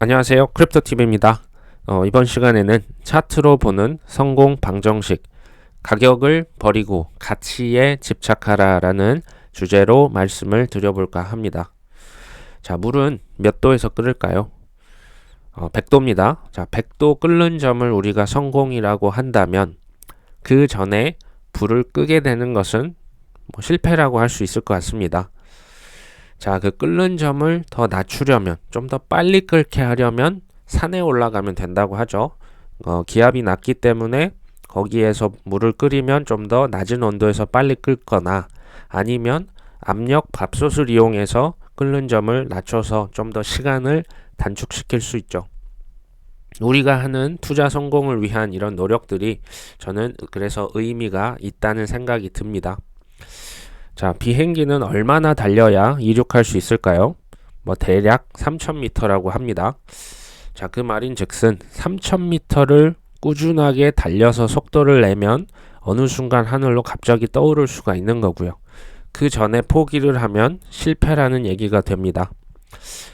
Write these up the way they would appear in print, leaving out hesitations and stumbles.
안녕하세요. 크립토TV입니다. 이번 시간에는 차트로 보는 성공 방정식, 가격을 버리고 가치에 집착하라라는 주제로 말씀을 드려볼까 합니다. 자, 물은 몇 도에서 끓을까요? 100도입니다. 자, 100도 끓는 점을 우리가 성공이라고 한다면 그 전에 불을 끄게 되는 것은 실패라고 할 수 있을 것 같습니다. 자, 그 끓는 점을 더 낮추려면, 좀 더 빨리 끓게 하려면 산에 올라가면 된다고 하죠. 기압이 낮기 때문에 거기에서 물을 끓이면 좀 더 낮은 온도에서 빨리 끓거나 아니면 압력 밥솥을 이용해서 끓는 점을 낮춰서 좀 더 시간을 단축시킬 수 있죠. 우리가 하는 투자 성공을 위한 이런 노력들이 저는 그래서 의미가 있다는 생각이 듭니다. 자, 비행기는 얼마나 달려야 이륙할 수 있을까요? 대략 3000m라고 합니다. 자, 그 말인 즉슨 3000m를 꾸준하게 달려서 속도를 내면 어느 순간 하늘로 갑자기 떠오를 수가 있는 거고요. 그 전에 포기를 하면 실패라는 얘기가 됩니다.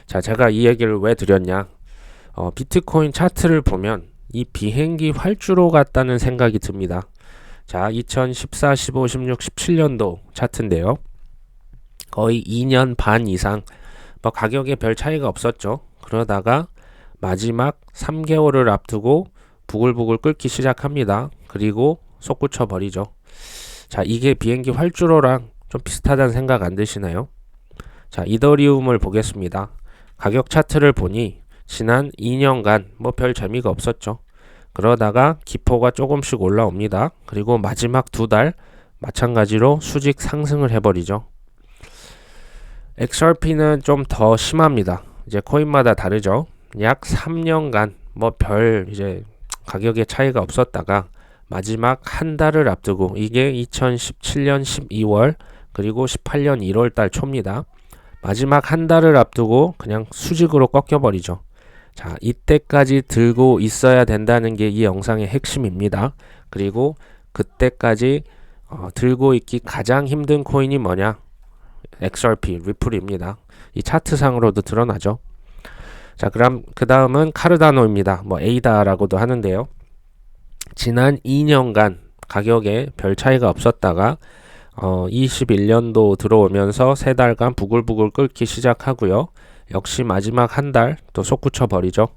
자, 제가 이 얘기를 왜 드렸냐? 비트코인 차트를 보면 이 비행기 활주로 같다는 생각이 듭니다. 자, 2014, 15, 16, 17년도 차트인데요. 거의 2년 반 이상 가격에 별 차이가 없었죠. 그러다가 마지막 3개월을 앞두고 부글부글 끓기 시작합니다. 그리고 솟구쳐 버리죠. 자, 이게 비행기 활주로랑 좀 비슷하다는 생각 안 드시나요? 자, 이더리움을 보겠습니다. 가격 차트를 보니 지난 2년간 별 재미가 없었죠. 그러다가 기포가 조금씩 올라옵니다. 그리고 마지막 2달 마찬가지로 수직 상승을 해버리죠. XRP는 좀 더 심합니다. 이제 코인마다 다르죠. 약 3년간 이제 가격의 차이가 없었다가 마지막 한 달을 앞두고 이게 2017년 12월 그리고 18년 1월 달 초입니다. 마지막 한 달을 앞두고 그냥 수직으로 꺾여버리죠. 자, 이때까지 들고 있어야 된다는 게 이 영상의 핵심입니다. 그리고 그때까지 들고 있기 가장 힘든 코인이 뭐냐? XRP, 리플입니다. 이 차트상으로도 드러나죠. 자, 그럼 그 다음은 카르다노입니다. 에이다라고도 하는데요. 지난 2년간 가격에 별 차이가 없었다가 21년도 들어오면서 3달간 부글부글 끓기 시작하고요. 역시 마지막 한 달 또 솟구쳐 버리죠.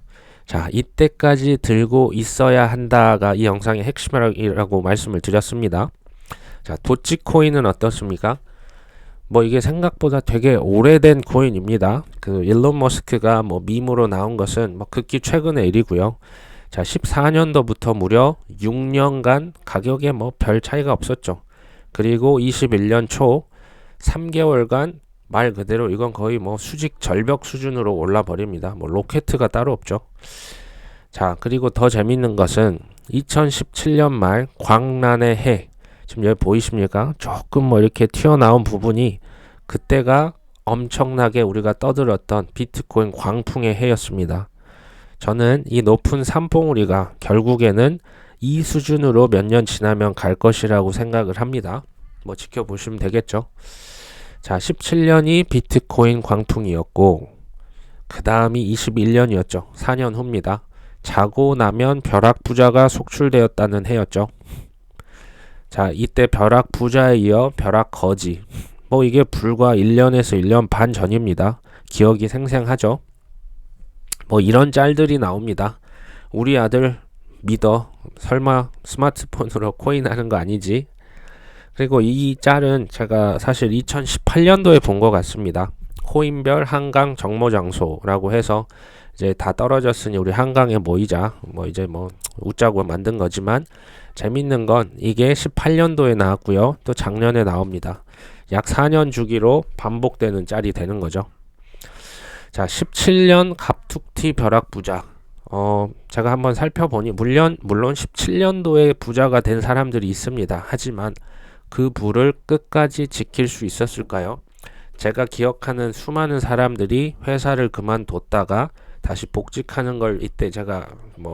자, 이때까지 들고 있어야 한다가 이 영상의 핵심이라고 말씀을 드렸습니다. 자, 도치코인은 어떻습니까? 이게 생각보다 되게 오래된 코인입니다. 그 일론 머스크가 밈으로 나온 것은 극히 최근의 일이고요. 자, 14년도부터 무려 6년간 가격에 별 차이가 없었죠. 그리고 21년 초 3개월간 말 그대로 이건 거의 수직 절벽 수준으로 올라 버립니다. 로켓가 따로 없죠. 자, 그리고 더 재밌는 것은 2017년 말 광란의 해, 지금 여기 보이십니까? 조금 이렇게 튀어나온 부분이 그때가 엄청나게 우리가 떠들었던 비트코인 광풍의 해였습니다. 저는 이 높은 산봉우리가 결국에는 이 수준으로 몇 년 지나면 갈 것이라고 생각을 합니다. 지켜보시면 되겠죠. 자, 17년이 비트코인 광풍이었고 그 다음이 21년이었죠. 4년 후입니다. 자고 나면 벼락부자가 속출되었다는 해였죠. 자, 이때 벼락부자에 이어 벼락거지, 이게 불과 1년에서 1년 반 전입니다. 기억이 생생하죠. 이런 짤들이 나옵니다. 우리 아들 믿어, 설마 스마트폰으로 코인하는 거 아니지? 그리고 이 짤은 제가 사실 2018년도에 본 것 같습니다. 코인별 한강 정모 장소라고 해서 이제 다 떨어졌으니 우리 한강에 모이자, 이제 웃자고 만든 거지만 재밌는 건 이게 18년도에 나왔고요. 또 작년에 나옵니다. 약 4년 주기로 반복되는 짤이 되는 거죠. 자, 17년 갑툭튀 벼락부자. 제가 한번 살펴보니 물론 17년도에 부자가 된 사람들이 있습니다. 하지만 그 부를 끝까지 지킬 수 있었을까요? 제가 기억하는 수많은 사람들이 회사를 그만뒀다가 다시 복직하는 걸 이때 제가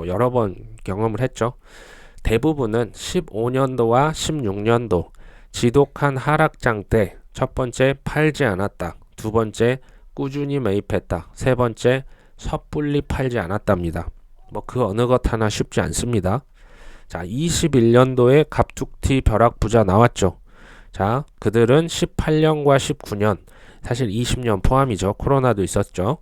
여러 번 경험을 했죠. 대부분은 15년도와 16년도 지독한 하락장 때 첫 번째 팔지 않았다, 두 번째 꾸준히 매입했다, 세 번째 섣불리 팔지 않았답니다. 뭐 그 어느 것 하나 쉽지 않습니다. 자, 21년도에 갑툭튀 벼락 부자 나왔죠. 자, 그들은 18년과 19년, 사실 20년 포함이죠. 코로나도 있었죠.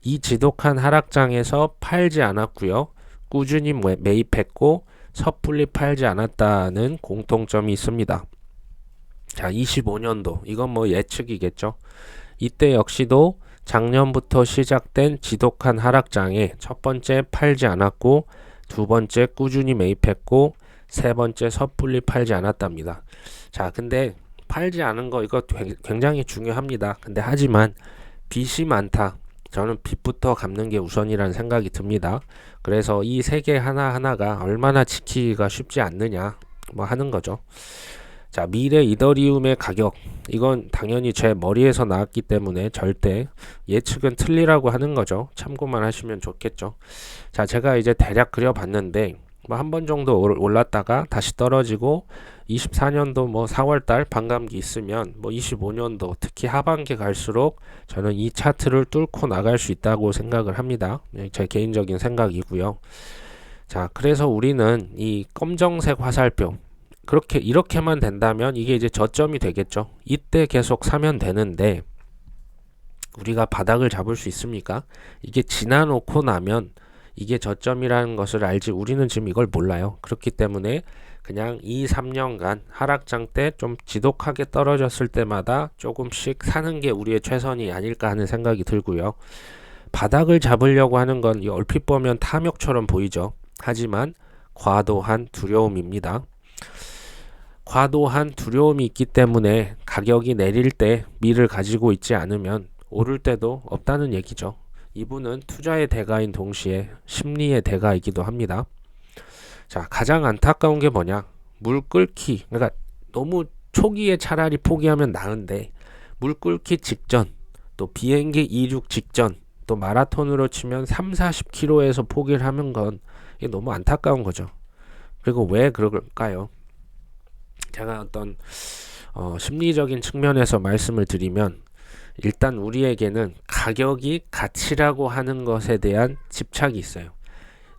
이 지독한 하락장에서 팔지 않았고요. 꾸준히 매입했고 섣불리 팔지 않았다는 공통점이 있습니다. 자, 25년도 이건 뭐 예측이겠죠. 이때 역시도 작년부터 시작된 지독한 하락장에 첫 번째 팔지 않았고 두 번째 꾸준히 매입했고 세 번째 섣불리 팔지 않았답니다. 자, 근데 팔지 않은 거 이거 굉장히 중요합니다. 근데 하지만 빚이 많다. 저는 빚부터 갚는 게 우선이라는 생각이 듭니다. 그래서 이 세계 하나하나가 얼마나 지키기가 쉽지 않느냐 뭐 하는 거죠. 자, 미래 이더리움의 가격 이건 당연히 제 머리에서 나왔기 때문에 절대 예측은 틀리라고 하는 거죠. 참고만 하시면 좋겠죠. 자, 제가 이제 대략 그려봤는데 뭐 한 번 정도 올랐다가 다시 떨어지고 24년도 뭐 4월달 반감기 있으면 뭐 25년도 특히 하반기 갈수록 저는 이 차트를 뚫고 나갈 수 있다고 생각을 합니다. 제 개인적인 생각이고요. 자, 그래서 우리는 이 검정색 화살표 이렇게만 된다면 이게 이제 저점이 되겠죠. 이때 계속 사면 되는데 우리가 바닥을 잡을 수 있습니까? 이게 지나놓고 나면 이게 저점이라는 것을 알지 우리는 지금 이걸 몰라요. 그렇기 때문에 그냥 2, 3년간 하락장 때 좀 지독하게 떨어졌을 때마다 조금씩 사는 게 우리의 최선이 아닐까 하는 생각이 들고요. 바닥을 잡으려고 하는 건 얼핏 보면 탐욕처럼 보이죠. 하지만 과도한 두려움입니다. 과도한 두려움이 있기 때문에 가격이 내릴 때 미를 가지고 있지 않으면 오를 때도 없다는 얘기죠. 이분은 투자의 대가인 동시에 심리의 대가이기도 합니다. 자, 가장 안타까운 게 뭐냐? 물 끓기. 그러니까 너무 초기에 차라리 포기하면 나은데 물 끓기 직전, 또 비행기 이륙 직전, 또 마라톤으로 치면 3, 40km에서 포기를 하는 건 이게 너무 안타까운 거죠. 그리고 왜 그럴까요? 제가 어떤 심리적인 측면에서 말씀을 드리면 일단 우리에게는 가격이 가치라고 하는 것에 대한 집착이 있어요.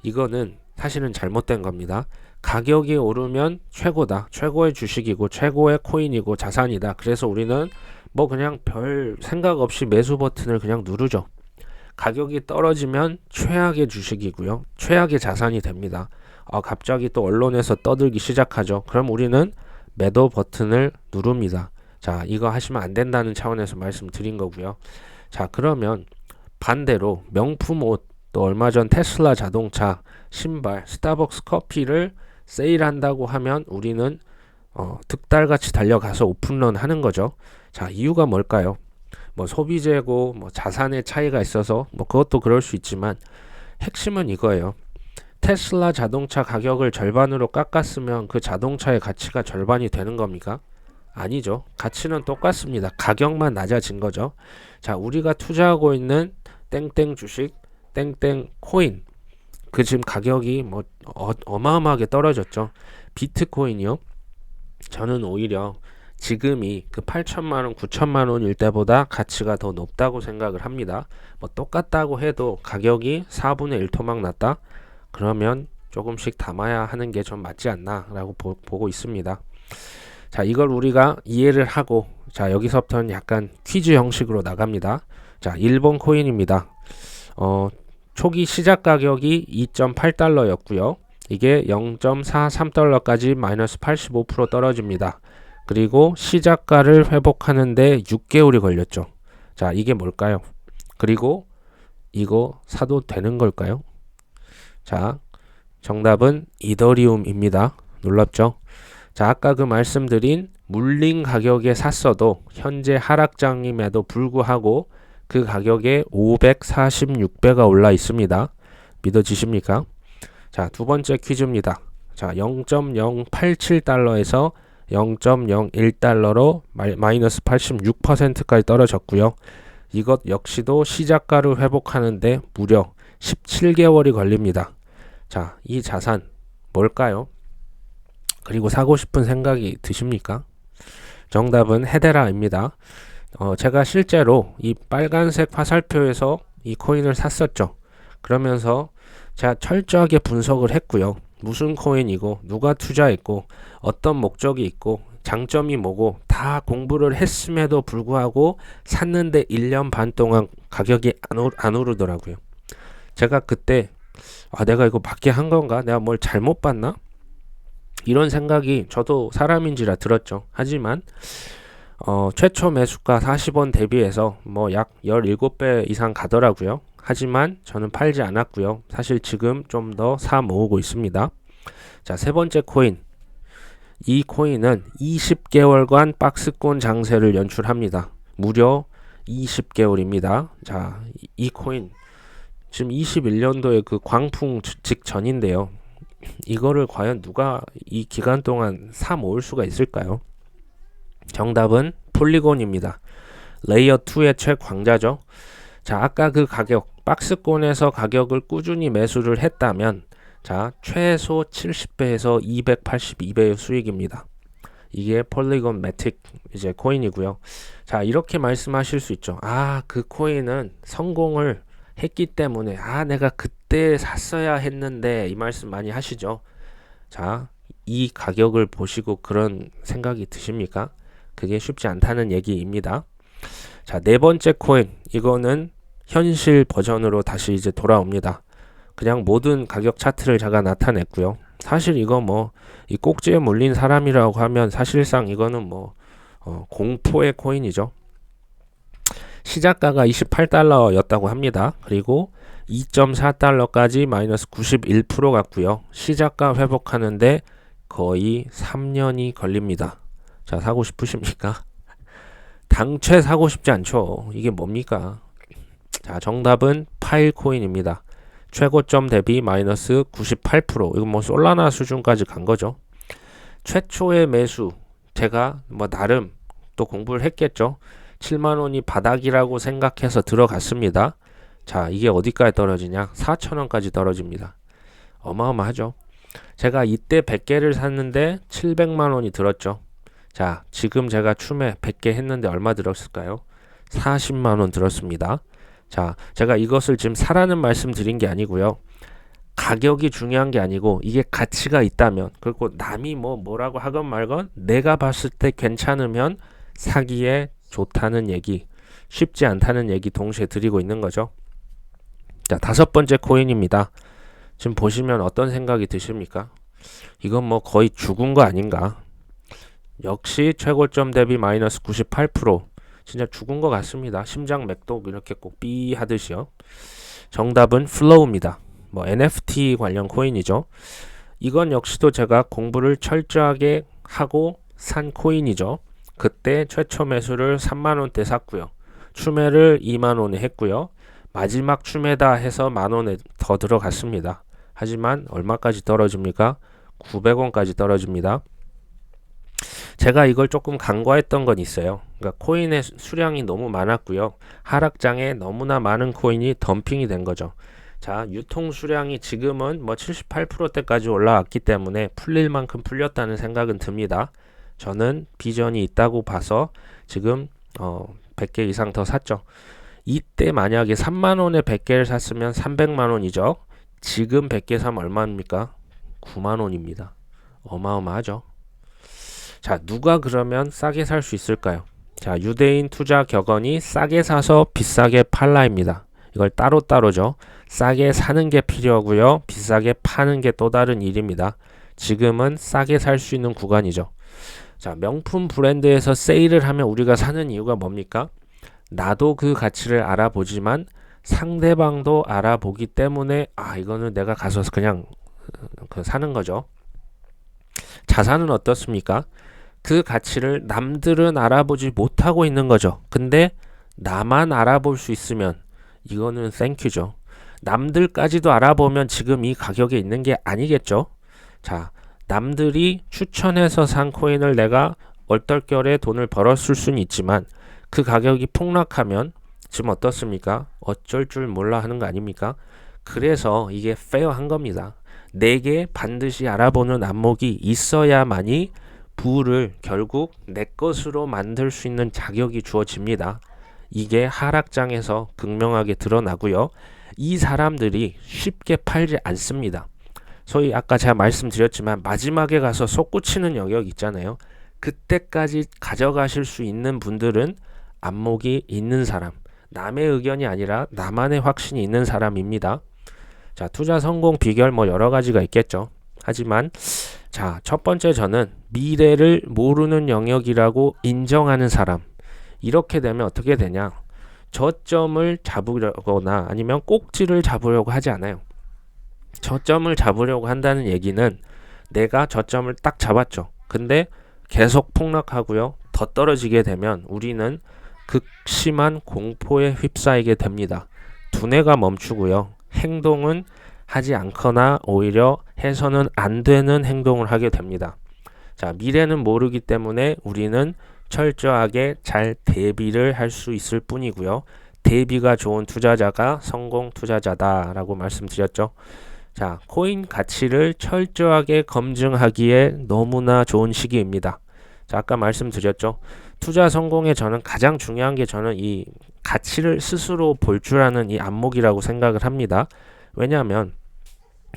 이거는 사실은 잘못된 겁니다. 가격이 오르면 최고다. 최고의 주식이고 최고의 코인이고 자산이다. 그래서 우리는 뭐 그냥 별 생각 없이 매수 버튼을 그냥 누르죠. 가격이 떨어지면 최악의 주식이고요. 최악의 자산이 됩니다. 갑자기 또 언론에서 떠들기 시작하죠. 그럼 우리는 매도 버튼을 누릅니다. 자, 이거 하시면 안 된다는 차원에서 말씀드린 거고요. 자, 그러면 반대로 명품 옷, 또 얼마 전 테슬라 자동차, 신발, 스타벅스 커피를 세일한다고 하면 우리는 득달같이 달려가서 오픈런 하는 거죠. 자, 이유가 뭘까요? 뭐 소비재고 뭐 자산의 차이가 있어서 뭐 그것도 그럴 수 있지만 핵심은 이거예요. 테슬라 자동차 가격을 절반으로 깎았으면 그 자동차의 가치가 절반이 되는 겁니까? 아니죠. 가치는 똑같습니다. 가격만 낮아진 거죠. 자, 우리가 투자하고 있는 땡땡 주식, 땡땡 코인 그 지금 가격이 뭐 어마어마하게 떨어졌죠. 비트코인이요. 저는 오히려 지금이 그 8천만원, 9천만원일 때보다 가치가 더 높다고 생각을 합니다. 뭐 똑같다고 해도 가격이 4분의 1 토막 났다? 그러면 조금씩 담아야 하는 게 좀 맞지 않나 라고 보고 있습니다. 자, 이걸 우리가 이해를 하고 자, 여기서부터는 약간 퀴즈 형식으로 나갑니다. 자, 일본 코인입니다. 초기 시작 가격이 2.8달러였고요. 이게 0.43달러까지 마이너스 85% 떨어집니다. 그리고 시작가를 회복하는데 6개월이 걸렸죠. 자, 이게 뭘까요? 그리고 이거 사도 되는 걸까요? 자, 정답은 이더리움입니다. 놀랍죠? 자, 아까 그 말씀드린 물린 가격에 샀어도 현재 하락장임에도 불구하고 그 가격에 546배가 올라 있습니다. 믿어지십니까? 자, 두 번째 퀴즈입니다. 자, 0.087달러에서 0.01달러로 마이너스 86%까지 떨어졌고요. 이것 역시도 시작가를 회복하는데 무려 17개월이 걸립니다. 자, 이 자산 뭘까요? 그리고 사고 싶은 생각이 드십니까? 정답은 헤데라입니다. 제가 실제로 이 빨간색 화살표에서 이 코인을 샀었죠. 그러면서 제가 철저하게 분석을 했고요. 무슨 코인이고 누가 투자했고 어떤 목적이 있고 장점이 뭐고 다 공부를 했음에도 불구하고 샀는데 1년 반 동안 가격이 안 오르더라고요. 제가 그때 내가 이거 맞게 한 건가? 내가 뭘 잘못 봤나? 이런 생각이 저도 사람인지라 들었죠. 하지만 최초 매수가 40원 대비해서 뭐 약 17배 이상 가더라고요. 하지만 저는 팔지 않았고요. 사실 지금 좀 더 사 모으고 있습니다. 자, 세 번째 코인. 이 코인은 20개월간 박스권 장세를 연출합니다. 무려 20개월입니다. 자, 이 코인 지금 21년도에 그 광풍 직전인데요. 이거를 과연 누가 이 기간 동안 사 모을 수가 있을까요? 정답은 폴리곤입니다. 레이어 2의 최강자죠. 자, 아까 그 가격, 박스권에서 가격을 꾸준히 매수를 했다면 자, 최소 70배에서 282배의 수익입니다. 이게 폴리곤 매틱 이제 코인이고요. 자, 이렇게 말씀하실 수 있죠. 그 코인은 성공을 했기 때문에 내가 그때 샀어야 했는데 이 말씀 많이 하시죠. 자, 이 가격을 보시고 그런 생각이 드십니까? 그게 쉽지 않다는 얘기입니다. 자, 네 번째 코인. 이거는 현실 버전으로 다시 이제 돌아옵니다. 그냥 모든 가격 차트를 제가 나타냈고요. 사실 이거 뭐 이 꼭지에 물린 사람이라고 하면 사실상 이거는 뭐 공포의 코인이죠. 시작가가 28달러였다고 합니다. 그리고 2.4달러까지 마이너스 91% 갔고요. 시작가 회복하는데 거의 3년이 걸립니다. 자, 사고 싶으십니까? 당최 사고 싶지 않죠. 이게 뭡니까? 자, 정답은 파일코인입니다. 최고점 대비 마이너스 98%. 이건 뭐 솔라나 수준까지 간 거죠. 최초의 매수 제가 뭐 나름 또 공부를 했겠죠. 7만원이 바닥이라고 생각해서 들어갔습니다. 자, 이게 어디까지 떨어지냐? 4천원까지 떨어집니다. 어마어마하죠. 제가 이때 100개를 샀는데 700만원이 들었죠. 자, 지금 제가 춤에 100개 했는데 얼마 들었을까요? 40만원 들었습니다. 자, 제가 이것을 지금 사라는 말씀 드린 게 아니고요. 가격이 중요한 게 아니고 이게 가치가 있다면, 그리고 남이 뭐라고 하건 말건 내가 봤을 때 괜찮으면 사기에 좋다는 얘기, 쉽지 않다는 얘기 동시에 드리고 있는 거죠. 자, 다섯 번째 코인입니다. 지금 보시면 어떤 생각이 드십니까? 이건 뭐 거의 죽은 거 아닌가? 역시 최고점 대비 마이너스 98%. 진짜 죽은 것 같습니다. 심장 맥독 이렇게 꼭 삐 하듯이요. 정답은 플로우입니다. 뭐 NFT 관련 코인이죠. 이건 역시도 제가 공부를 철저하게 하고 산 코인이죠. 그때 최초 매수를 3만원대 샀고요. 추매를 2만원에 했고요. 마지막 추매다 해서 만원에 더 들어갔습니다. 하지만 얼마까지 떨어집니까? 900원까지 떨어집니다. 제가 이걸 조금 간과했던 건 있어요. 그러니까 코인의 수량이 너무 많았고요. 하락장에 너무나 많은 코인이 덤핑이 된 거죠. 자, 유통 수량이 지금은 뭐 78%대까지 올라왔기 때문에 풀릴 만큼 풀렸다는 생각은 듭니다. 저는 비전이 있다고 봐서 지금 100개 이상 더 샀죠. 이때 만약에 3만원에 100개를 샀으면 300만원이죠. 지금 100개 사면 얼마입니까? 9만원입니다. 어마어마하죠. 자, 누가 그러면 싸게 살 수 있을까요? 자, 유대인 투자 격언이 싸게 사서 비싸게 팔라입니다. 이걸 따로따로죠. 싸게 사는 게 필요하고요. 비싸게 파는 게 또 다른 일입니다. 지금은 싸게 살 수 있는 구간이죠. 자, 명품 브랜드에서 세일을 하면 우리가 사는 이유가 뭡니까? 나도 그 가치를 알아보지만 상대방도 알아보기 때문에 이거는 내가 가서 그냥 사는 거죠. 자산은 어떻습니까? 그 가치를 남들은 알아보지 못하고 있는 거죠. 근데 나만 알아볼 수 있으면 이거는 땡큐죠. 남들까지도 알아보면 지금 이 가격에 있는 게 아니겠죠. 자, 남들이 추천해서 산 코인을 내가 얼떨결에 돈을 벌었을 수는 있지만 그 가격이 폭락하면 지금 어떻습니까? 어쩔 줄 몰라 하는 거 아닙니까? 그래서 이게 페어한 겁니다. 내게 반드시 알아보는 안목이 있어야만이 부를 결국 내 것으로 만들 수 있는 자격이 주어집니다. 이게 하락장에서 극명하게 드러나고요. 이 사람들이 쉽게 팔지 않습니다. 소위 아까 제가 말씀드렸지만 마지막에 가서 솟구치는 영역 있잖아요. 그때까지 가져가실 수 있는 분들은 안목이 있는 사람, 남의 의견이 아니라 나만의 확신이 있는 사람입니다. 자, 투자 성공 비결 뭐 여러 가지가 있겠죠. 하지만 자, 첫 번째 저는 미래를 모르는 영역이라고 인정하는 사람. 이렇게 되면 어떻게 되냐? 저점을 잡으려거나 아니면 꼭지를 잡으려고 하지 않아요. 저점을 잡으려고 한다는 얘기는 내가 저점을 딱 잡았죠. 근데 계속 폭락하고요. 더 떨어지게 되면 우리는 극심한 공포에 휩싸이게 됩니다. 두뇌가 멈추고요. 행동은 하지 않거나 오히려 해서는 안 되는 행동을 하게 됩니다. 자, 미래는 모르기 때문에 우리는 철저하게 잘 대비를 할 수 있을 뿐이고요. 대비가 좋은 투자자가 성공 투자자다라고 말씀드렸죠. 자, 코인 가치를 철저하게 검증하기에 너무나 좋은 시기입니다. 자, 아까 말씀드렸죠. 투자 성공에 저는 가장 중요한 게 저는 이 가치를 스스로 볼 줄 아는 이 안목이라고 생각을 합니다. 왜냐하면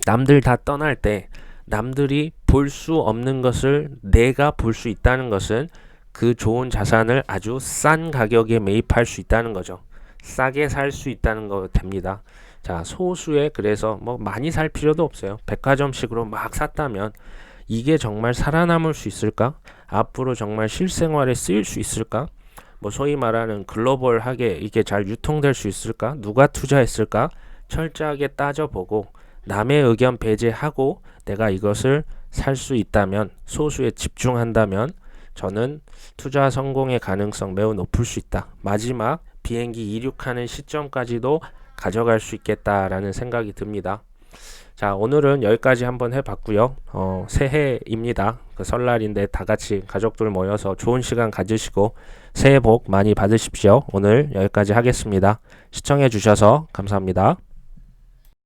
남들 다 떠날 때 남들이 볼 수 없는 것을 내가 볼 수 있다는 것은 그 좋은 자산을 아주 싼 가격에 매입할 수 있다는 거죠. 싸게 살 수 있다는 거 됩니다. 자, 소수의 그래서 뭐 많이 살 필요도 없어요. 백화점식으로 막 샀다면 이게 정말 살아남을 수 있을까? 앞으로 정말 실생활에 쓰일 수 있을까? 뭐 소위 말하는 글로벌하게 이게 잘 유통될 수 있을까? 누가 투자했을까? 철저하게 따져보고 남의 의견 배제하고 내가 이것을 살 수 있다면, 소수에 집중한다면 저는 투자 성공의 가능성 매우 높을 수 있다. 마지막 비행기 이륙하는 시점까지도 가져갈 수 있겠다라는 생각이 듭니다. 자, 오늘은 여기까지 한번 해봤고요. 새해입니다. 그 설날인데 다 같이 가족들 모여서 좋은 시간 가지시고 새해 복 많이 받으십시오. 오늘 여기까지 하겠습니다. 시청해 주셔서 감사합니다.